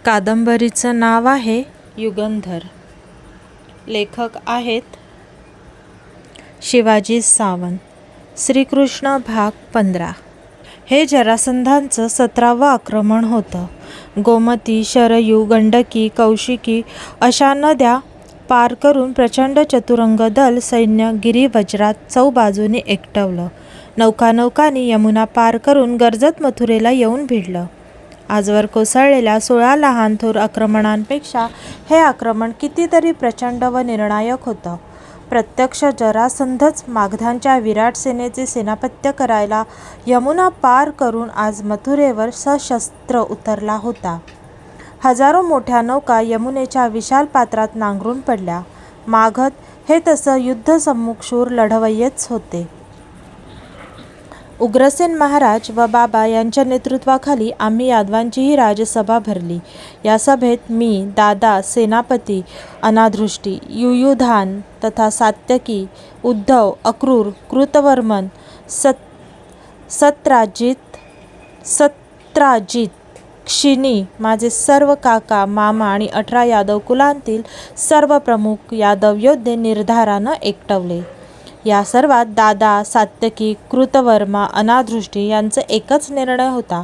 कादंबरीचं नाव आहे युगंधर. लेखक आहेत शिवाजी सावंत. श्रीकृष्ण भाग 15. हे जरासंधांचं 17वं आक्रमण होतं. गोमती, शरयू, गंडकी, कौशिकी अशा नद्या पार करून प्रचंड चतुरंग दल सैन्य गिरिवज्रात चौबाजूने एकटवलं. नौकांनी यमुना पार करून गर्जत मथुरेला येऊन भिडलं. आजवर कोसळलेल्या 16 लहान थोर आक्रमणांपेक्षा हे आक्रमण कितीतरी प्रचंड व निर्णायक होतं. प्रत्यक्ष जरासंधच मागधांच्या विराट सेनेचे सेनापत्य करायला यमुना पार करून आज मथुरेवर सशस्त्र उतरला होता. हजारो मोठ्या नौका यमुनेच्या विशाल पात्रात नांगरून पडल्या. मागध हे तसं युद्धसम्मुख शूर लढवय्येच होते. उग्रसेन महाराज व बाबा यांच्या नेतृत्वाखाली आम्ही यादवांचीही राजसभा भरली. या सभेत मी, दादा, सेनापती अनाधृष्टी, युयुधान तथा सात्यकी, उद्धव, अक्रूर, कृतवर्मन, सत्राजित, क्षिणी, माझे सर्व काका, मामा आणि 18 यादव कुलांतील सर्व प्रमुख यादव योद्धे निर्धारानं एकटवले. या सर्वात दादा, सात्यकी, कृतवर्मा, अनाधृष्टी यांचा एकच निर्णय होता.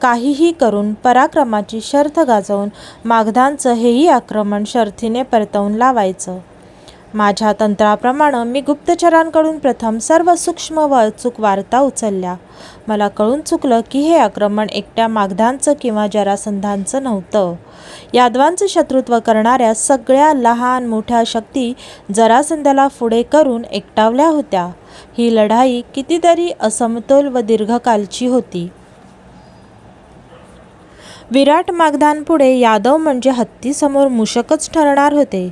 काहीही करून पराक्रमाची शर्थ गाजवून मागधांचं हेही आक्रमण शर्थीने परतवून लावायचं. माझ्या तंत्राप्रमाणे मी गुप्तचरांकडून प्रथम सर्व सूक्ष्म व अचूक वार्ता उचलल्या. मला कळून चुकलं की हे आक्रमण एकट्या मागधांचं किंवा जरासंधांचं नव्हतं. यादवांचं शत्रुत्व करणाऱ्या सगळ्या लहान मोठ्या शक्ती जरासंधाला पुढे करून एकटावल्या होत्या. ही लढाई कितीतरी असमतोल व दीर्घकालची होती. विराट मागधांपुढे यादव म्हणजे हत्तीसमोर मूषकच ठरणार होते.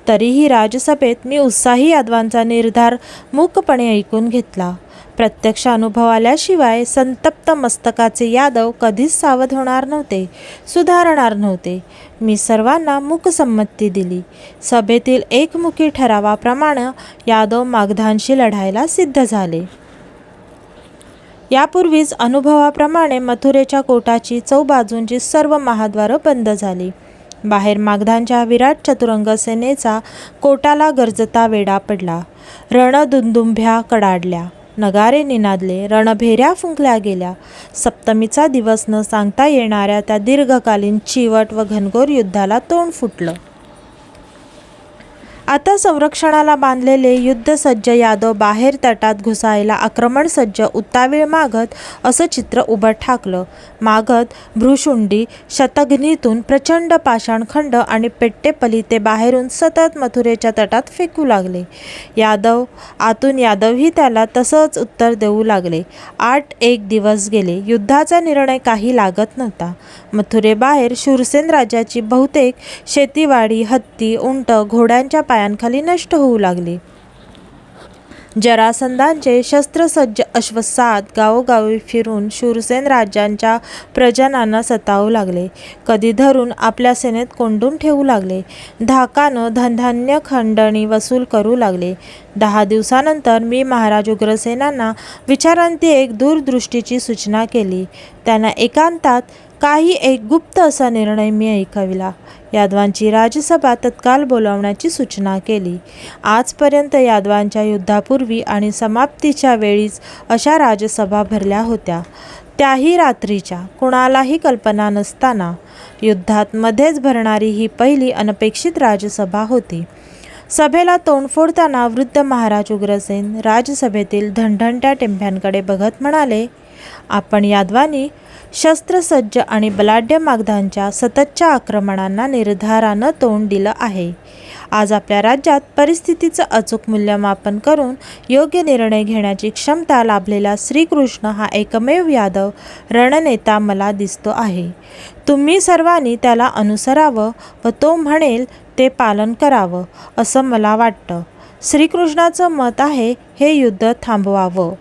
तरीही राजसभेत मी उत्साही यादवांचा निर्धार मूकपणे ऐकून घेतला. प्रत्यक्ष अनुभव आल्याशिवाय संतप्त मस्तकाचे यादव कधीच सावध होणार नव्हते, सुधारणार नव्हते. मी सर्वांना मूकसंमती दिली. सभेतील एकमुखी ठरावाप्रमाणे यादव मागधांशी लढायला सिद्ध झाले. यापूर्वीच अनुभवाप्रमाणे मथुरेच्या कोटाची चौबाजूंची सर्व महाद्वारं बंद झाली. बाहेर मागधांच्या विराट चतुरंग सेनेचा कोटाला गर्जता वेढा पडला. रणदुंदुभ्या कडाडल्या, नगारे निनादले, रणभेऱ्या फुंकल्या गेल्या. सप्तमीचा दिवस न सांगता येणाऱ्या त्या दीर्घकालीन चिवट व घनघोर युद्धाला तोंड फुटलं. आता संरक्षणाला बांधलेले युद्धसज्ज यादव बाहेर तटात घुसायला आक्रमणसज्ज उतावीळ मागध असं चित्र उभं ठाकलं. मागध भ्रूशुंडी शतघ्नीतून प्रचंड पाषाणखंड आणि पेट्टे पलिते बाहेरून सतत मथुरेच्या तटात फेकू लागले. आतून यादवही त्याला तसंच उत्तर देऊ लागले. 8 दिवस गेले. युद्धाचा निर्णय काही लागत नव्हता. मथुरेबाहेर शूरसेन राज्याची बहुतेक शेतीवाडी, हत्ती, उंट, घोड्यांच्या पायांखाली नष्ट होऊ लागली. जरासंधांचे शस्त्रसज्ज अश्वसात गावोगावी फिरून शूरसेन राज्यांच्या प्रजनांना सतावू लागले. कधी धरून आपल्या सेनेत कोंडून ठेवू लागले. धाकानं धनधान्य खंडणी वसूल करू लागले. 10 दिवसानंतर मी महाराज उग्रसेनांना विचारांती एक दूरदृष्टीची सूचना केली. त्यांना एकांतात काही एक गुप्त असा निर्णय मी ऐकविला. यादवांची राजसभा तत्काळ बोलावण्याची सूचना केली. आजपर्यंत यादवांच्या युद्धापूर्वी आणि समाप्तीच्या वेळीच अशा राजसभा भरल्या होत्या, त्याही रात्रीच्या, कुणालाही कल्पना नसताना. युद्धात मध्येच भरणारी ही पहिली अनपेक्षित राजसभा होती. सभेला तोंड फोडताना वृद्ध महाराज उग्रसेन राजसभेतील धणधणत्या टेंभ्यांकडे बघत म्हणाले, आपण यादवांनी शस्त्रसज्ज आणि बलाढ्य मागधांच्या सततच्या आक्रमणांना निर्धारानं तोंड दिलं आहे. आज आपल्या राज्यात परिस्थितीचं अचूक मूल्यमापन करून योग्य निर्णय घेण्याची क्षमता लाभलेला श्रीकृष्ण हा एकमेव यादव रणनेता मला दिसतो आहे. तुम्ही सर्वांनी त्याला अनुसरावं व तो म्हणेल ते पालन करावं असं मला वाटतं. श्रीकृष्णाचं मत आहे हे युद्ध थांबवावं.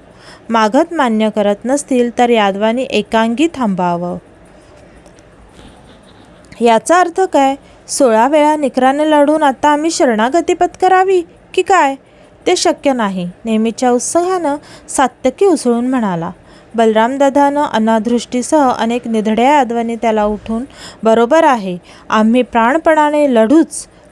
मागध मान्य करत नसतील तर यादवांनी एकांगी थांबावं. याचा अर्थ काय? 16 वेळा निकराने लढून आता आम्ही शरणागती पत्करावी की काय? ते शक्य नाही. नेहमीच्या उत्साहानं सात्यकी उसळून म्हणाला. बलरामदादानं अनादृष्टीसह अनेक निधड्या यादवांनी त्याला उठून "बरोबर आहे, आम्ही प्राणपणाने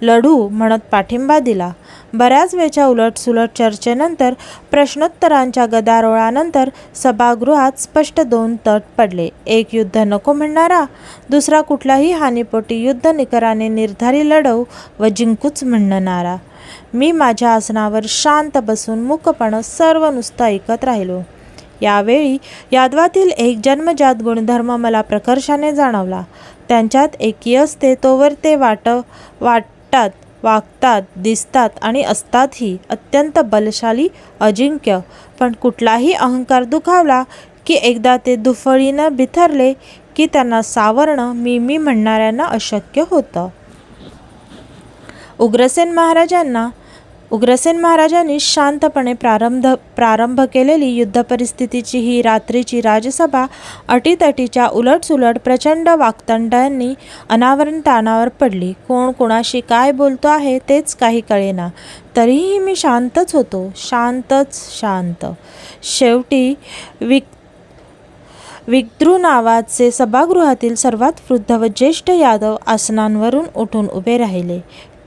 लढू" म्हणत पाठिंबा दिला. बऱ्याच वेळच्या उलटसुलट चर्चेनंतर, प्रश्नोत्तरांच्या गदारोळानंतर सभागृहात स्पष्ट 2 तट पडले. एक युद्ध नको म्हणणारा, दुसरा कुठल्याही हानीपोटी युद्ध निकराने निर्धारी लढवू व जिंकूच म्हणणारा. मी माझ्या आसनावर शांत बसून मूकपणे सर्व नुसतं ऐकत राहिलो. यावेळी यादवातील एक जन्मजात गुणधर्म मला प्रकर्षाने जाणवला. त्यांच्यात एकी असते तोवर ते वाटतात, वागतात, दिसतात आणि असतातही अत्यंत बलशाली, अजिंक्य. पण कुठलाही अहंकार दुखावला की एकदा ते दुफळीनं बिथरले की त्यांना सावरणं मी म्हणणाऱ्यांना अशक्य होतं. उग्रसेन महाराजांनी शांतपणे प्रारंभ केलेली युद्धपरिस्थितीची ही रात्रीची राजसभा अटीतटीच्या उलटसुलट प्रचंड वाक्तंड्यांनी अनावर पडली. कोण कोणाशी काय बोलतो आहे तेच काही कळेना. तरीही मी शांतच होतो, शांत. शेवटी विक्रू नावाचे सभागृहातील सर्वात वृद्ध व ज्येष्ठ यादव आसनांवरून उठून उभे राहिले.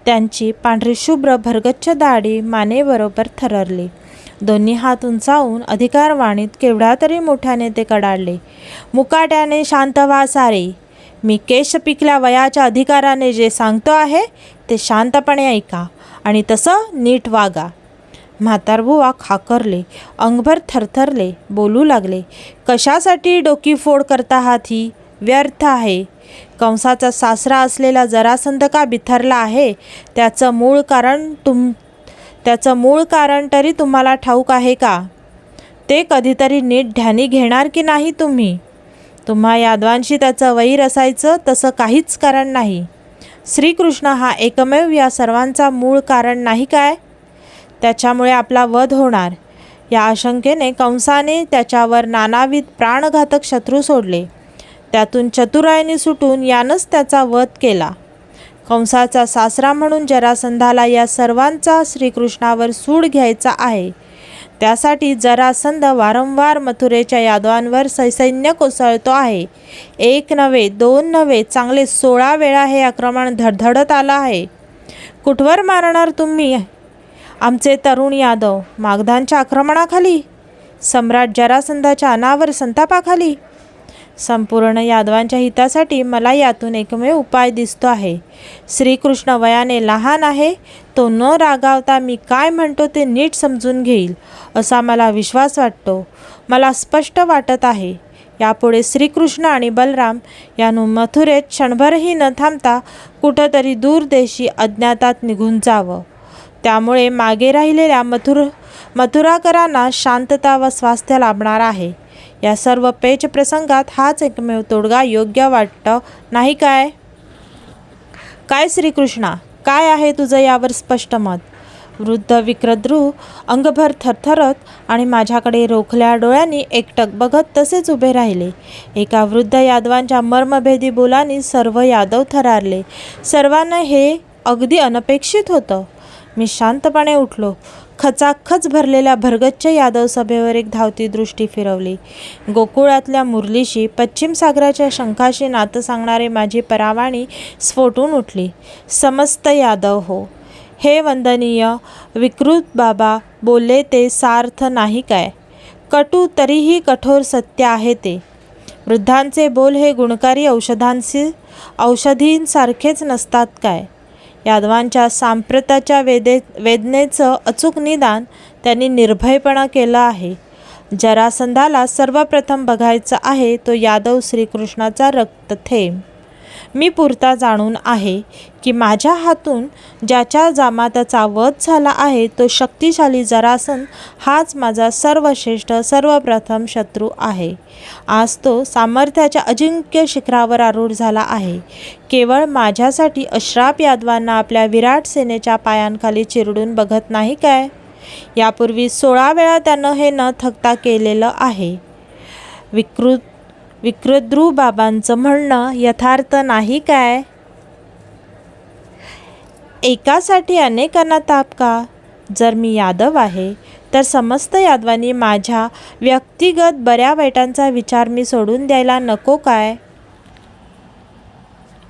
त्यांची पांढरी शुभ्र भरगच्च दाढी मानेबरोबर थररली. दोन्ही हात उंचावून अधिकारवाणीत केवढ्या तरी मोठ्याने ते कडाडले. "मुकाट्याने शांत व्हा सारे. मी केश पिकल्या वयाच्या अधिकाराने जे सांगतो आहे ते शांतपणे ऐका आणि तसं नीट वागा." म्हातारबुवा खाकरले, अंगभर थरथरले, बोलू लागले. "कशासाठी डोकीफोड करता आहात ही? व्यर्थ आहे. कंसाचा सासरा असलेला जरासंध का बिथरला आहे त्याचं मूळ कारण तरी तुम्हाला ठाऊक आहे का? ते कधीतरी नीट ध्यानी घेणार की नाही तुम्ही? तुम्हा यादवांशी त्याचं वैर असायचं तसं काहीच कारण नाही. श्रीकृष्ण हा एकमेव या सर्वांचा मूळ कारण नाही काय? त्याच्यामुळे आपला वध होणार या आशंकेने कंसाने त्याच्यावर नानाविध प्राणघातक शत्रू सोडले. त्यातून चतुराईने सुटून यानंच त्याचा वध केला. कंसाचा सासरा म्हणून जरासंधाला या सर्वांचा श्रीकृष्णावर सूड घ्यायचा आहे. त्यासाठी जरासंध वारंवार मथुरेच्या यादवांवर सैन्य कोसळतो आहे. 1 नव्हे, 2 नव्हे, चांगले 16 वेळा हे आक्रमण धडधडत आलं आहे. कुठवर मारणार तुम्ही आमचे तरुण यादव? मागधांच्या आक्रमणाखाली? सम्राट जरासंधाच्या अनावर संतापाखाली? संपूर्ण यादवांच्या हितासाठी मला यातून एकमेव उपाय दिसतो आहे. श्रीकृष्ण वयाने लहान आहे. तो न रागावता मी काय म्हणतो ते नीट समजून घेईल असा मला विश्वास वाटतो. मला स्पष्ट वाटत आहे यापुढे श्रीकृष्ण आणि बलराम यानं मथुरेत क्षणभरही न थांबता कुठंतरी दूरदेशी अज्ञातात निघून जावं. त्यामुळे मागे राहिलेल्या मथुराकरांना शांतता व स्वास्थ्य लाभणार आहे. या सर्व पेच प्रसंगात हाच एकमेव तोडगा योग्य वाटतं नाही काय? काय श्रीकृष्णा, काय आहे तुझं यावर स्पष्ट मत? वृद्ध विक्रद्रू अंगभर थरथरत आणि माझ्याकडे रोखल्या डोळ्यांनी एकटक बघत तसेच उभे राहिले. एका वृद्ध यादवांच्या मर्मभेदी बोलांनी सर्व यादव थरारले. सर्वांना हे अगदी अनपेक्षित होतं. मी शांतपणे उठलो. खचाखच भरलेल्या भरगच्च यादव सभेवर एक धावती दृष्टी फिरवली. गोकुळातल्या मुरलीशी, पश्चिम सागराच्या शंखाशी नातं सांगणारे माझी परावाणी स्फोटून उठली. समस्त यादव हो, हे वंदनीय विकृत बाबा बोलले ते सार्थ नाही काय? कटू तरीही कठोर सत्य आहे ते. वृद्धांचे बोल हे गुणकारी औषधींसारखेच नसतात काय? यादवांच्या सांप्रताच्या वेदनेचं अचूक निदान त्यांनी निर्भयपणा केलं आहे. जरासंधाला सर्वप्रथम बघायचं आहे तो यादव श्रीकृष्णाचा रक्तथेंब. मी पुरता जाणून आहे की माझ्या हातून ज्याच्या जामाताचा वध झाला आहे तो शक्तिशाली जरासंध हाच माझा सर्वश्रेष्ठ सर्वप्रथम शत्रू आहे. आज तो सामर्थ्याच्या अजिंक्य शिखरावर आरूढ झाला आहे. केवळ माझ्यासाठी अश्राप यादवांना आपल्या विराट सेनेच्या पायांखाली चिरडून बघत नाही काय? यापूर्वी 16 वेळा त्यानं हे न थकता केलेलं आहे. विक्रद्रू बाबांचं म्हणणं यथार्थ नाही काय? एकासाठी अनेकांना ताप का? जर मी यादव आहे तर समस्त यादवांनी माझ्या व्यक्तिगत बऱ्या वाईटांचा विचार मी सोडून द्यायला नको काय?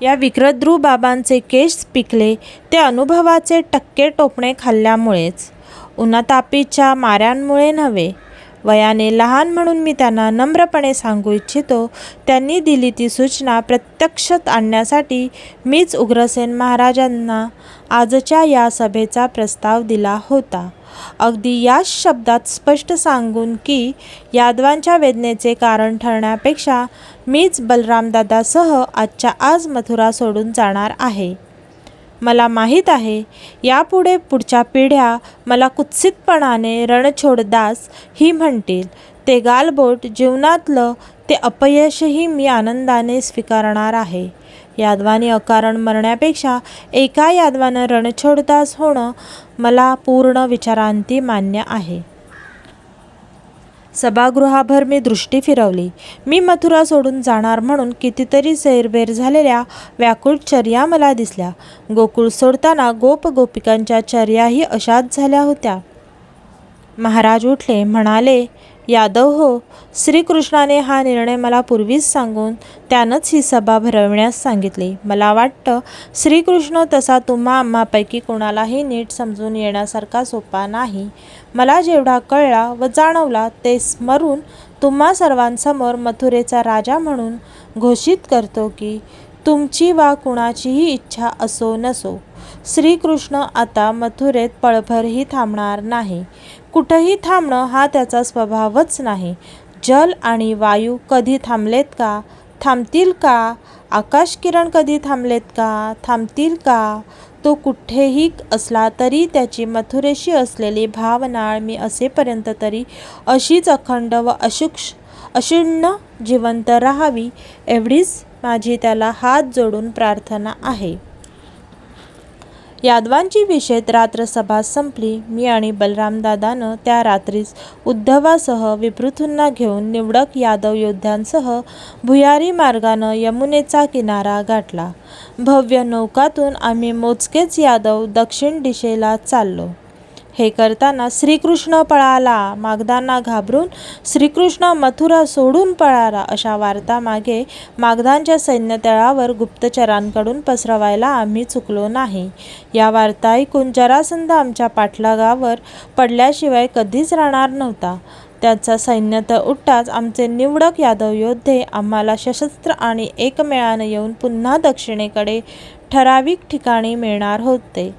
या विक्रद्रू बाबांचे केस पिकले ते अनुभवाचे टक्के टोपणे खाल्ल्यामुळेच, उन्हातापीच्या माऱ्यांमुळे नव्हे. वयाने लहान म्हणून मी त्यांना नम्रपणे सांगू इच्छितो, त्यांनी दिली ती सूचना प्रत्यक्षात आणण्यासाठी मीच उग्रसेन महाराजांना आजच्या या सभेचा प्रस्ताव दिला होता. अगदी याच शब्दात स्पष्ट सांगून की यादवांच्या वेदनेचे कारण ठरण्यापेक्षा मीच बलरामदादासह आजच्या आज मथुरा सोडून जाणार आहे. मला माहीत आहे यापुढे पुढच्या पिढ्या मला कुत्सितपणाने रणछोडदास ही म्हणतील. ते गालबोट जीवनातलं ते अपयशही मी आनंदाने स्वीकारणार आहे. यादवाने अकारण मरण्यापेक्षा एका यादवानं रणछोडदास होणं मला पूर्ण विचारांती मान्य आहे. सभागृहाभर मी दृष्टी फिरवली. मी मथुरा सोडून जाणार म्हणून कितीतरी सैरभैर झालेल्या व्याकुळ चर्या मला दिसल्या. गोकुळ सोडताना गोपगोपिकांच्या चर्याही अशाच झाल्या होत्या. महाराज उठले, म्हणाले, यादव हो, श्रीकृष्णाने हा निर्णय मला पूर्वीच सांगून त्यानंच ही सभा भरवण्यास सांगितली. मला वाटतं श्रीकृष्ण तसा तुम्हा आम्हापैकी कोणालाही नीट समजून येण्यासारखा सोपा नाही. मला जेवढा कळला व जाणवला ते स्मरून तुम्हा सर्वांसमोर मथुरेचा राजा म्हणून घोषित करतो की तुमची वा कुणाचीही इच्छा असो नसो, श्रीकृष्ण आता मथुरेत पळभरही थांबणार नाही. कुठंही थांबणं हा त्याचा स्वभावच नाही. जल आणि वायू कधी थांबलेत का? थांबतील का? आकाशकिरण कधी थांबलेत का? थांबतील का? तो कुठेही असला तरी त्याची मथुरेशी असलेली भावनाळ मी असेपर्यंत तरी अशीच अखंड व अक्षुण्ण जिवंत राहावी, एवढीच माझी त्याला हात जोडून प्रार्थना आहे. यादवांची विषेत रात्र सभा संपली. मी आणि बलरामदादानं त्या रात्रीच उद्धवासह विपृथूंना घेऊन निवडक यादव योद्ध्यांसह भुयारी मार्गानं यमुनेचा किनारा गाठला. भव्य नौकातून आम्ही मोजकेच यादव दक्षिण दिशेला चाललो. हे करताना श्रीकृष्ण पळाला, मागधांना घाबरून श्रीकृष्ण मथुरा सोडून पळाला अशा वार्ता मागे मागधांच्या सैन्यतळावर गुप्तचरांकडून पसरवायला आम्ही चुकलो नाही. या वार्ता ऐकून जरासंध आमच्या पाठलागावर पडल्याशिवाय कधीच राहणार नव्हता. त्याचा सैन्यतळ उठताच आमचे निवडक यादव योद्धे आम्हाला सशस्त्र आणि एकमेळानं येऊन पुन्हा दक्षिणेकडे ठराविक ठिकाणी मिळणार होते.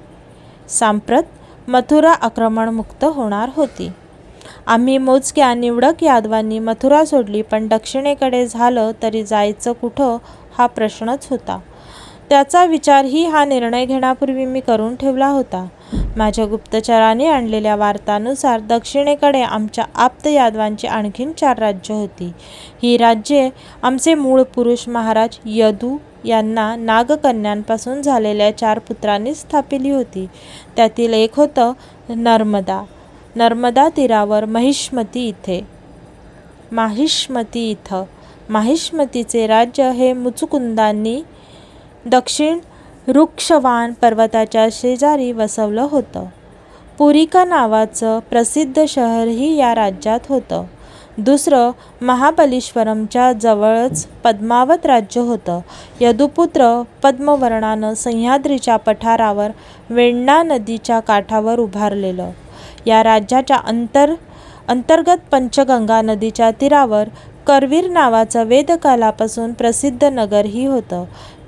सांप्रत मथुरा आक्रमणमुक्त होणार होती. आम्ही मोजक्या निवडक यादवांनी मथुरा सोडली, पण दक्षिणेकडे झालं तरी जायचं कुठं हा प्रश्नच होता. त्याचा विचारही हा निर्णय घेण्यापूर्वी मी करून ठेवला होता. माझ्या गुप्तचराने आणलेल्या वार्तानुसार दक्षिणेकडे आमच्या आप्त यादवांची आणखीन 4 राज्य होती. ही राज्ये आमचे मूळ पुरुष महाराज यदू यांना नागकन्यांपासून झालेल्या 4 पुत्रांनी स्थापिली होती. त्यातील एक होतं नर्मदा. नर्मदा तीरावर महिष्मती इथं महिष्मतीचे राज्य हे मुचुकुंदांनी दक्षिण रुक्षवान पर्वताच्या शेजारी वसवलं होतं. पुरिका नावाचं प्रसिद्ध शहरही या राज्यात होतं. दुसरं महाबलीश्वरमच्या जवळच पद्मावत राज्य होतं. यदुपुत्र पद्मवर्णानं सह्याद्रीच्या पठारावर वेण्णा नदीच्या काठावर उभारलेलं. या राज्याच्या अंतर्गत पंचगंगा नदीच्या तीरावर करवीर नावाचं वेदकालापासून प्रसिद्ध नगरही होतं.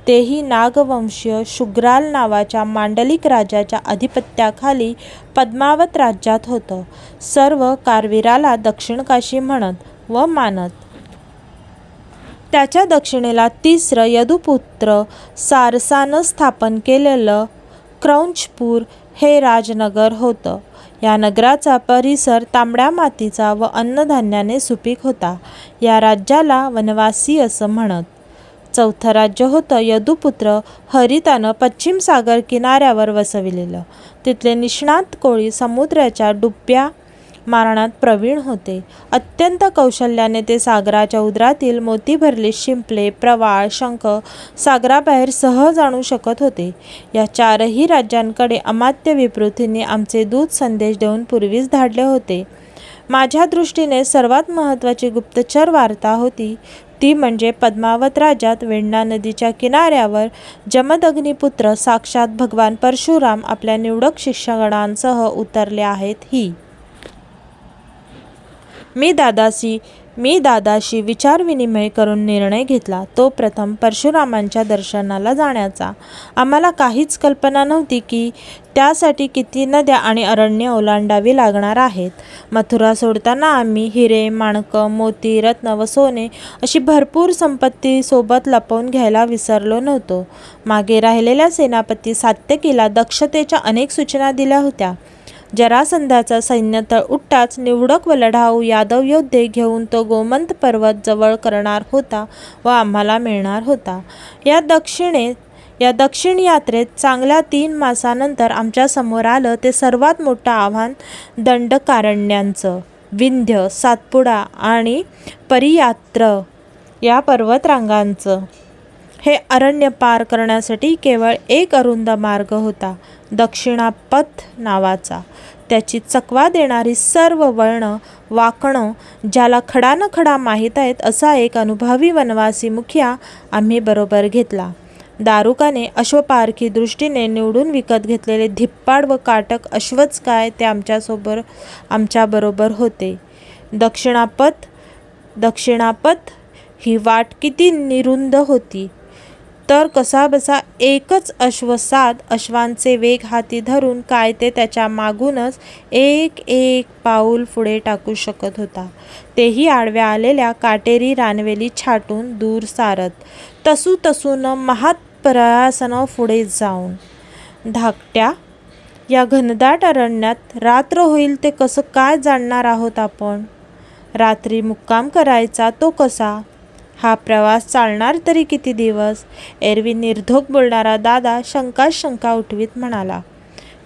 तेही नागवंशीय शुग्राल नावाच्या मांडलिक राजाच्या अधिपत्याखाली पद्मावत राज्यात होतं. सर्व कारवीराला दक्षिण काशी म्हणत व मानत. त्याच्या दक्षिणेला तिसरं यदुपुत्र सारसानं स्थापन केलेलं क्रौंचपूर हे राजनगर होतं. या नगराचा परिसर तांबड्या मातीचा व अन्नधान्याने सुपीक होता. या राज्याला वनवासी असं म्हणत. चौथं राज्य होतं यदुपुत्र हरितानं पश्चिम सागर किनाऱ्यावर वसविलेलं. तिथले निष्णात कोळी समुद्राच्या मारण्यात प्रवीण होते. अत्यंत कौशल्याने ते सागराच्या उदरातील मोती भरले शिंपले, प्रवाळ, शंख सागराबाहेर सहज आणू शकत होते. या चारही राज्यांकडे अमात्य विप्रोतींनी आमचे दूत संदेश देऊन पूर्वीच धाडले होते. माझ्या दृष्टीने सर्वात महत्त्वाची गुप्तचर वार्ता होती ती म्हणजे पद्मावत राज्यात वेण्णा नदीच्या किनाऱ्यावर जमदग्निपुत्र साक्षात भगवान परशुराम आपल्या निवडक शिष्यगणांसह उतरले आहेत ही. मी दादाशी विचारविनिमय करून निर्णय घेतला तो प्रथम परशुरामांच्या दर्शनाला जाण्याचा. आम्हाला काहीच कल्पना नव्हती की त्यासाठी किती नद्या आणि अरण्य ओलांडावी लागणार आहेत. मथुरा सोडताना आम्ही हिरे, माणकं, मोती, रत्न व सोने अशी भरपूर संपत्ती सोबत लपवून घ्यायला विसरलो नव्हतो. मागे राहिलेल्या सेनापती सात्यकीला दक्षतेच्या अनेक सूचना दिल्या होत्या. जरासंधाचा सैन्यतळ उठताच निवडक व लढाऊ यादव योद्धे घेऊन तो गोमंत पर्वत जवळ करणार होता व आम्हाला मिळणार होता. या दक्षिण यात्रेत चांगल्या 3 मासानंतर आमच्या समोर आलं ते सर्वात मोठं आव्हान दंडकारण्यांचं. विंध्य, सातपुडा आणि परियात्र या पर्वतरांगांचं हे अरण्य पार करण्यासाठी केवळ एक अरुंद मार्ग होता, दक्षिणापथ नावाचा. त्याची चकवा देणारी सर्व वळणं, वाकणं ज्याला खडा न खडा माहीत आहेत असा एक अनुभवी वनवासी मुखिया आम्ही बरोबर घेतला. दारुकाने अश्वपारखी दृष्टीने निवडून विकत घेतलेले धिप्पाड व काटक अश्वच काय ते आमच्याबरोबर होते. दक्षिणापथ ही वाट किती निरुंद होती तर कसाबसा एकच अश्व 7 अश्वांचे वेग हाती धरून काय ते त्याच्या मागूनच एक पाऊल पुढे टाकू शकत होता, तेही आडव्या आलेल्या काटेरी रानवेली छाटून दूर सारत. तसून महाप्रयासानं पुढे जाऊन. धाकट्या या घनदाट अरण्यात रात्र होईल ते कसं काय जाणणार आहोत आपण? रात्री मुक्काम करायचा तो कसा? हा प्रवास चालणार तरी किती दिवस? एरवी निर्धोक बोलणारा दादा शंका उठवीत म्हणाला.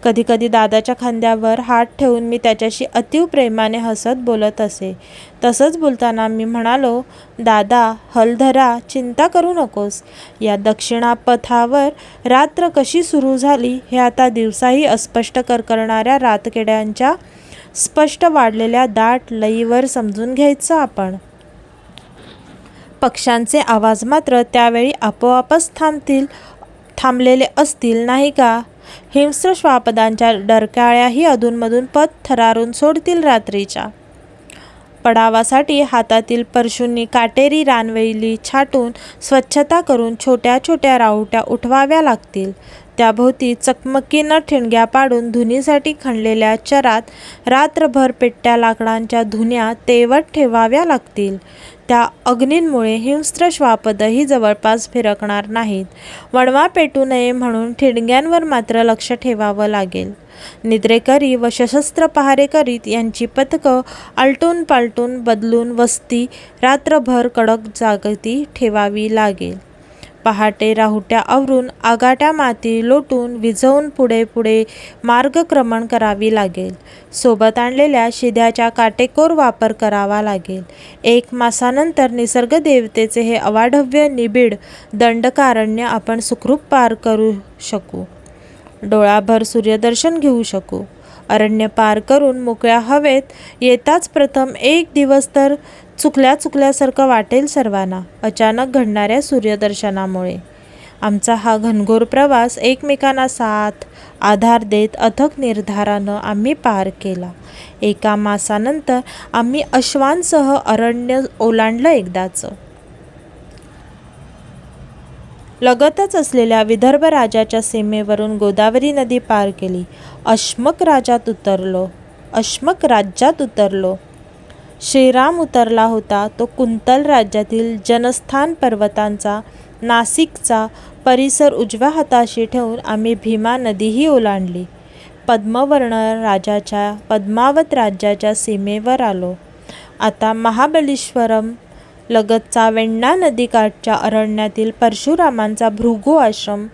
कधी दादाच्या खांद्यावर हात ठेवून मी त्याच्याशी अतीव प्रेमाने हसत बोलत असे. तसंच बोलताना मी म्हणालो, दादा हलधरा, चिंता करू नकोस. या दक्षिणापथावर रात्र कशी सुरू झाली हे आता दिवसाही अस्पष्ट करणाऱ्या रातकिड्यांच्या स्पष्ट वाढलेल्या दाट लईवर समजून घ्यायचं आपण. पक्ष्यांचे आवाज मात्र त्यावेळी आपोआपच थांबलेले असतील नाही का? हिंस्र श्वापदांच्या डरकाळ्याही अधूनमधून पथ थरारून सोडतील रात्रीच्या. पडावासाठी हातातील परशूंनी काटेरी रानवेली छाटून स्वच्छता करून छोट्या राहुट्या उठवाव्या लागतील. त्याभोवती चकमकीनं ठिणग्या पाडून धुनीसाठी खणलेल्या चरात रात्रभर पेटत्या लाकडांच्या धुन्या तेवत ठेवाव्या लागतील. त्या अग्नींमुळे हिंस्र श्वापदही जवळपास फिरकणार नाहीत. वणवा पेटू नये म्हणून ठिणग्यांवर मात्र लक्ष ठेवावं लागेल. निद्रेकरी व सशस्त्र पहारेकरीत यांची पथकं आलटून पालटून बदलून वस्ती रात्रभर कडक जागती ठेवावी लागेल. पहाटे राहुट्या आवरून आगाट्या माती लोटून विझवून पुढे मार्गक्रमण करावी लागेल. सोबत आणलेल्या शिद्याच्या काटेकोर वापर करावा लागेल. 1 मासानंतर निसर्गदेवतेचे हे अवाढव्य निबिड दंडकारण्य आपण सुखरूप पार करू शकू. डोळाभर सूर्यदर्शन घेऊ शकू. अरण्य पार करून मोकळ्या हवेत येताच प्रथम 1 दिवस तर चुकल्यासारखं वाटेल सर्वांना, अचानक घडणाऱ्या सूर्यदर्शनामुळे. आमचा हा घनघोर प्रवास एकमेकांना साथ आधार देत अथक निर्धारानं आम्ही पार केला. 1 मासानंतर आम्ही अश्वांसह अरण्य ओलांडलं एकदाचं. लगतच असलेल्या विदर्भ राजाच्या सीमेवरून गोदावरी नदी पार केली. अश्मक राज्यात उतरलो. श्रीराम उतरला होता तो कुंतल राज्यातील जनस्थान पर्वतांचा नाशिकचा परिसर उजव्या हाताशी ठेवून आम्ही भीमा नदीही ओलांडली. पद्मावत राज्याच्या सीमेवर आलो. आता महाबळेश्वरम लगतचा वेण्णा नदीकाठच्या अरण्यातील परशुरामांचा भृगू आश्रम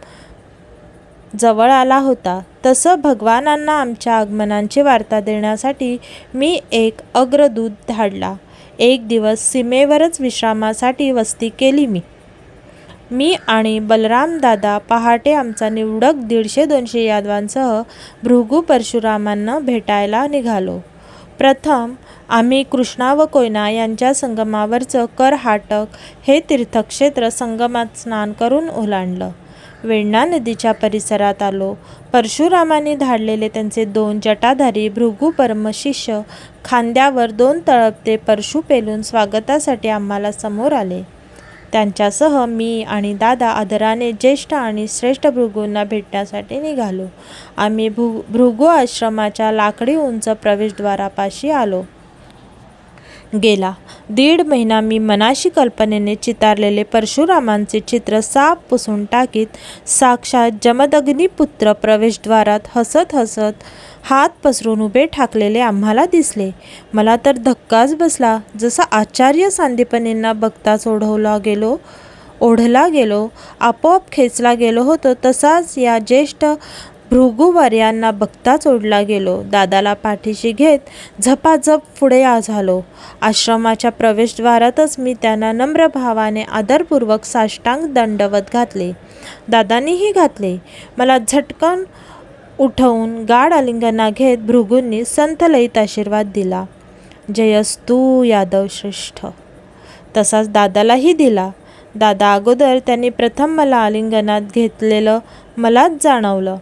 जवळ आला होता. तसं भगवानांना आमच्या आगमनाची वार्ता देण्यासाठी मी एक अग्रदूत धाडला. एक दिवस सीमेवरच विश्रामासाठी वस्ती केली. मी आणि बलराम दादा पहाटे आमचा निवडक 150-200 यादवांसह भृगू परशुरामांना भेटायला निघालो. प्रथम आम्ही कृष्णा व कोयना यांच्या संगमावरचं करहाटक हे तीर्थक्षेत्र संगमात स्नान करून ओलांडलं. वेण्णा नदीच्या परिसरात आलो. परशुरामांनी धाडलेले त्यांचे 2 जटाधारी भृगू परमशिष्य खांद्यावर 2 तळपते परशु पेलून स्वागतासाठी आम्हाला समोर आले. त्यांच्यासह मी आणि दादा आदराने ज्येष्ठ आणि श्रेष्ठ भृगूंना भेटण्यासाठी निघालो. आम्ही भृगू आश्रमाच्या लाकडी उंच प्रवेशद्वारापाशी आलो. गेला 1.5 महिना मी मनाशी कल्पनेने चितारलेले परशुरामांचे चित्र साफ पुसून टाकीत साक्षात जमदग्निपुत्र प्रवेशद्वारात हसत हसत हात पसरून उभे ठाकलेले आम्हाला दिसले. मला तर धक्काच बसला. जसा आचार्य सांदीपनींना बघताच ओढला गेलो, आपोआप खेचला गेलो होतो, तसाच या ज्येष्ठ भृगुवर्यांना बघताच ओढला गेलो. दादाला पाठीशी घेत झपाझप पुढे झालो. आश्रमाच्या प्रवेशद्वारातच मी त्यांना नम्र भावाने आदरपूर्वक साष्टांग दंडवत घातले. दादांनीही घातले. मला झटकन उठवून गाढ आलिंगना घेत भृगूंनी संतलयीत आशीर्वाद दिला. जयस्तु यादव श्रेष्ठ. तसाच दादालाही दिला. दादा अगोदर त्यांनी प्रथम मला आलिंगनात घेतलेलं मलाच जाणवलं.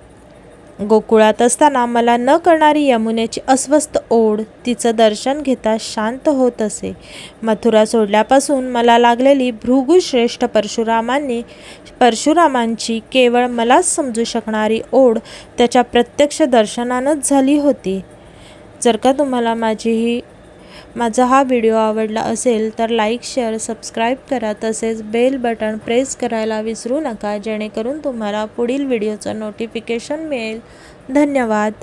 गोकुळात असताना मला न करणारी यमुनेची अस्वस्थ ओढ तिचं दर्शन घेता शांत होत असे. मथुरा सोडल्यापासून मला लागलेली भृगुश्रेष्ठ परशुरामांची केवळ मलाच समजू शकणारी ओढ त्याच्या प्रत्यक्ष दर्शनानंच झाली होती. जर का तुम्हाला माझा हा व्हिडिओ आवडला असेल तर लाईक, शेअर, सबस्क्राईब करा. तसेच बेल बटन प्रेस करायला विसरू नका, जेणेकरून तुम्हाला पुढील व्हिडिओचं नोटिफिकेशन मिळेल. धन्यवाद.